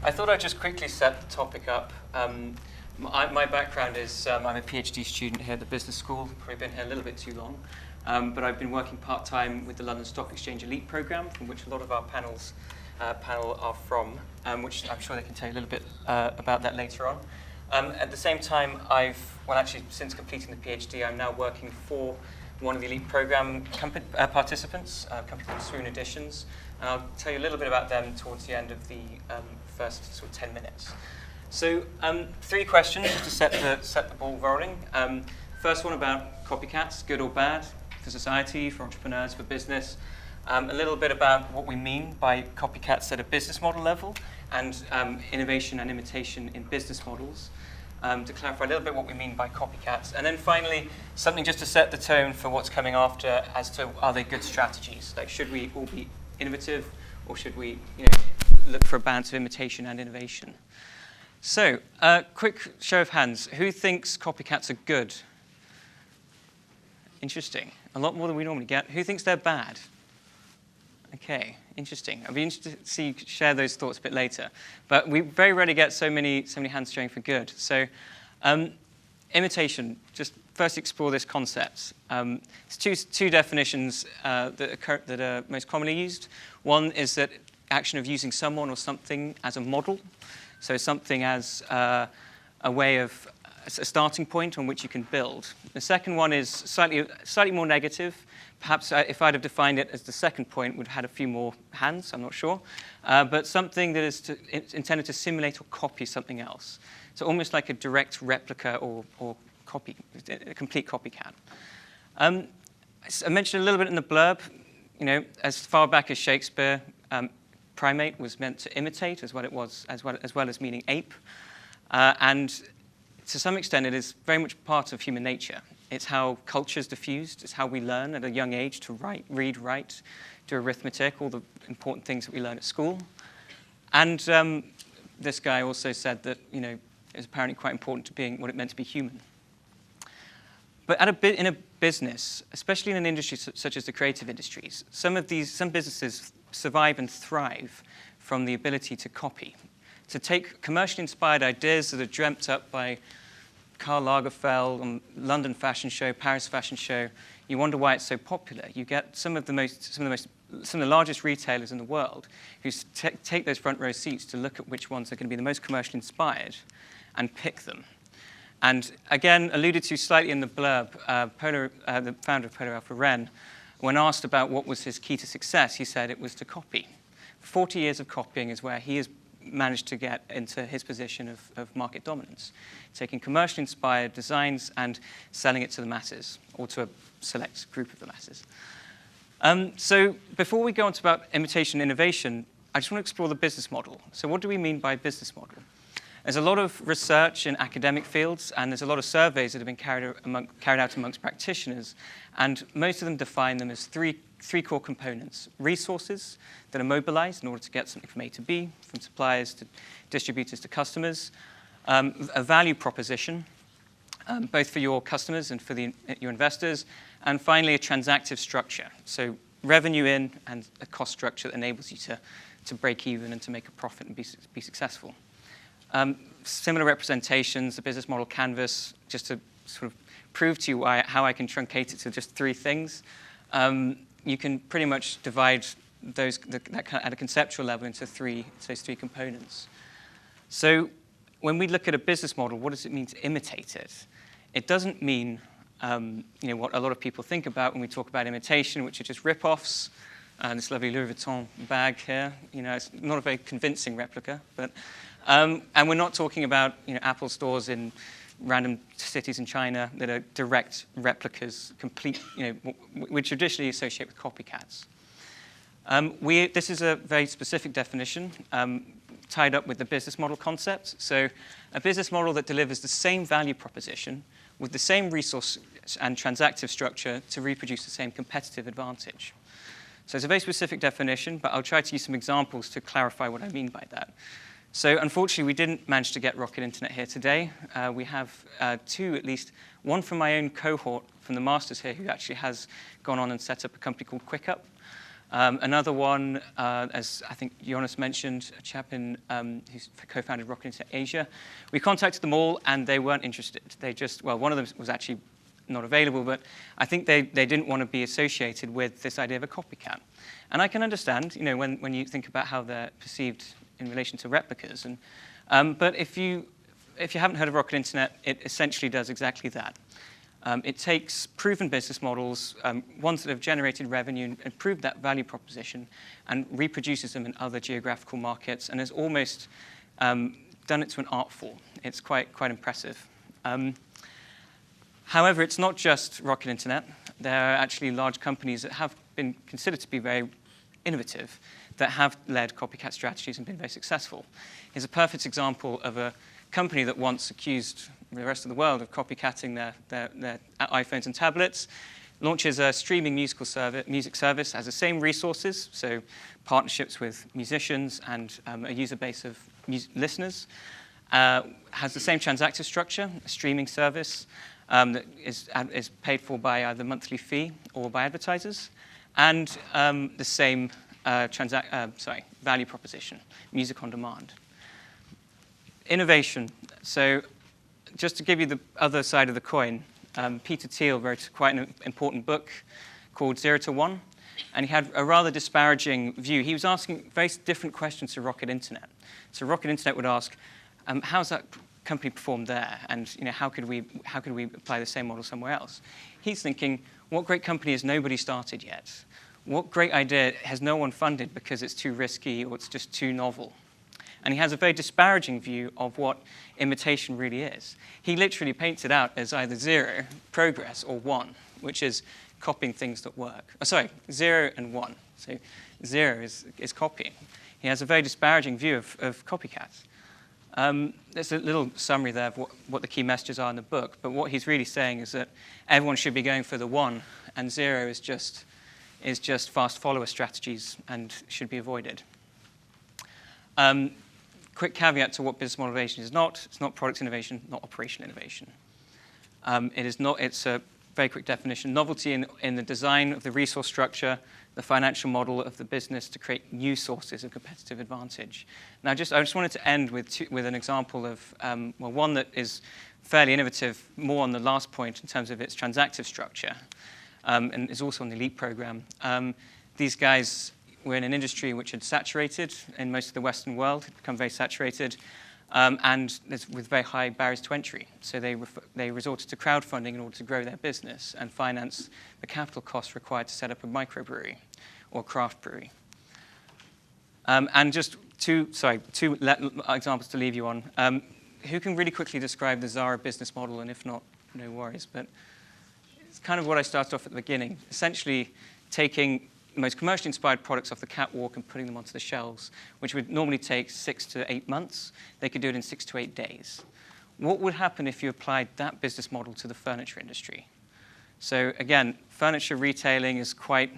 I thought I'd just quickly set the topic up. My background is I'm a PhD student here at the business school. Probably been here a little bit too long. But I've been working part-time with the London Stock Exchange Elite Programme, from which a lot of our panel are from, which I'm sure they can tell you a little bit about that later on. At the same time, since completing the PhD, I'm now working for one of the Elite Programme participants, a company called SWOON Editions. And I'll tell you a little bit about them towards the end of the first sort of 10 minutes. So 3 questions to set the ball rolling. First one about copycats, good or bad, for society, for entrepreneurs, for business. A little bit about what we mean by copycats at a business model level, and innovation and imitation in business models. To clarify a little bit what we mean by copycats. And then finally, something just to set the tone for what's coming after as to are they good strategies? Like, should we all be innovative, or should we look for a balance of imitation and innovation? So, quick show of hands. Who thinks copycats are good? Interesting. A lot more than we normally get. Who thinks they're bad? Okay, interesting. I'll be interested to see you share those thoughts a bit later. But we very rarely get so many hands showing for good. So, imitation. Just first explore this concept. There's two definitions that are most commonly used. One is that action of using someone or something as a model. So something as a way of a starting point on which you can build. The second one is slightly more negative. Perhaps if I'd have defined it as the second point, would have had a few more hands, I'm not sure. But something that is intended to simulate or copy something else. So almost like a direct replica or copy, a complete copycat. I mentioned a little bit in the blurb, as far back as Shakespeare, primate was meant to imitate as well as meaning ape. And to some extent, it is very much part of human nature. It's how culture is diffused. It's how we learn at a young age to read, write, do arithmetic, all the important things that we learn at school. And this guy also said that it was apparently quite important to being what it meant to be human. But in a business, especially in an industry such as the creative industries, some businesses survive and thrive from the ability to copy, to take commercially inspired ideas that are dreamt up by Karl Lagerfeld on London Fashion Show, Paris Fashion Show. You wonder why it's so popular. You get some of the largest retailers in the world who take those front row seats to look at which ones are going to be the most commercially inspired and pick them. And again, alluded to slightly in the blurb, the founder of Polo Alpha Ren, when asked about what was his key to success, he said it was to copy. 40 years of copying is where he has managed to get into his position of market dominance, taking commercially inspired designs and selling it to the masses, or to a select group of the masses. So before we go on to about imitation and innovation, I just want to explore the business model. So what do we mean by business model? There's a lot of research in academic fields, and there's a lot of surveys that have been carried out amongst practitioners, and most of them define them as three core components: resources that are mobilized in order to get something from A to B, from suppliers to distributors to customers, a value proposition, both for your customers and for your investors, and finally a transactive structure, so revenue in and a cost structure that enables you to break even and to make a profit and be successful. Similar representations, the business model canvas, just to sort of prove to you how I can truncate it to just 3 things. You can pretty much divide those at a conceptual level into those three components. So when we look at a business model, what does it mean to imitate it? It doesn't mean what a lot of people think about when we talk about imitation, which are just rip-offs. This lovely Louis Vuitton bag here, it's not a very convincing replica, but and we're not talking about Apple stores in random cities in China that are direct replicas, complete, we traditionally associate with copycats. This is a very specific definition tied up with the business model concept. So a business model that delivers the same value proposition with the same resource and transactive structure to reproduce the same competitive advantage. So it's a very specific definition, but I'll try to use some examples to clarify what I mean by that. So unfortunately, we didn't manage to get Rocket Internet here today. We have 2 at least, one from my own cohort from the Masters here who actually has gone on and set up a company called QuickUp. Another one, as I think Jonas mentioned, a chap who's co-founded Rocket Internet Asia. We contacted them all, and they weren't interested. They just, well, one of them was actually not available, but I think they didn't want to be associated with this idea of a copycat. And I can understand, when you think about how they're perceived in relation to replicas. But if you haven't heard of Rocket Internet, it essentially does exactly that. It takes proven business models, ones that have generated revenue and proved that value proposition, and reproduces them in other geographical markets, and has almost done it to an art form. It's quite impressive. However, it's not just Rocket Internet. There are actually large companies that have been considered to be very innovative that have led copycat strategies and been very successful. Here's a perfect example of a company that once accused the rest of the world of copycatting their iPhones and tablets, launches a streaming music service, has the same resources, so partnerships with musicians and a user base of listeners, has the same transactive structure, a streaming service that is paid for by either monthly fee or by advertisers, and the same value proposition, music on demand. Innovation. So just to give you the other side of the coin, Peter Thiel wrote quite an important book called 0 to 1, and he had a rather disparaging view. He was asking very different questions to Rocket Internet. So Rocket Internet would ask, how's that company performed there? And how could we apply the same model somewhere else? He's thinking, what great company has nobody started yet? What great idea has no one funded because it's too risky or it's just too novel? And he has a very disparaging view of what imitation really is. He literally paints it out as either 0, progress, or 1, which is copying things that work. 0 and 1. So 0 is copying. He has a very disparaging view of copycats. There's a little summary there of what the key messages are in the book, but what he's really saying is that everyone should be going for the 1, and 0 is just fast follower strategies and should be avoided. Quick caveat to what business model innovation is not. It's not product innovation, not operational innovation. It's a very quick definition. Novelty in the design of the resource structure, the financial model of the business to create new sources of competitive advantage. Now, I just wanted to end with an example of, one that is fairly innovative, more on the last point in terms of its transactive structure, and is also on the Elite program. These guys were in an industry which had saturated in most of the Western world, had become very saturated, and with very high barriers to entry. So they resorted to crowdfunding in order to grow their business and finance the capital costs required to set up a microbrewery or craft brewery. And just two examples to leave you on. Who can really quickly describe the Zara business model? And if not, no worries. But it's kind of what I started off at the beginning. Essentially, taking the most commercially inspired products off the catwalk and putting them onto the shelves, which would normally take 6 to 8 months. They could do it in 6 to 8 days. What would happen if you applied that business model to the furniture industry? So again, furniture retailing is quite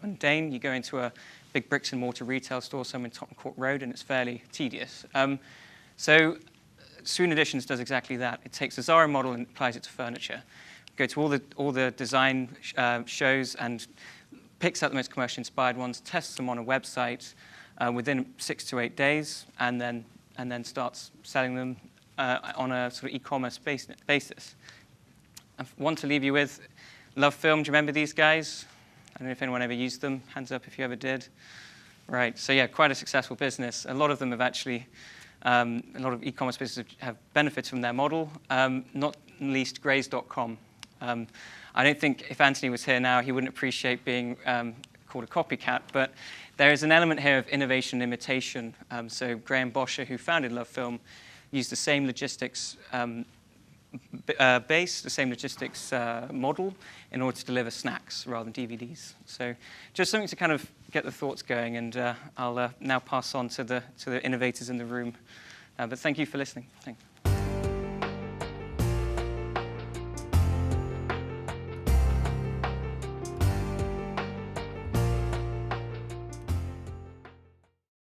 mundane. You go into a big bricks and mortar retail store somewhere in Tottenham Court Road, and it's fairly tedious. So SWOON Editions does exactly that. It takes the Zara model and applies it to furniture. Go to all the design shows and picks out the most commercially inspired ones, tests them on a website within 6 to 8 days, and then starts selling them on a sort of e-commerce basis. One to leave you with, Love Film. Do you remember these guys? I don't know if anyone ever used them. Hands up if you ever did. Right. So yeah, quite a successful business. A lot of them have actually, a lot of e-commerce businesses have benefited from their model. Not least Graze.com. I don't think if Anthony was here now, he wouldn't appreciate being called a copycat, but there is an element here of innovation and imitation. So Graham Bosher, who founded Love Film, used the same logistics base, the same logistics model in order to deliver snacks rather than DVDs. So just something to kind of get the thoughts going, and I'll now pass on to the innovators in the room. But thank you for listening. Thanks.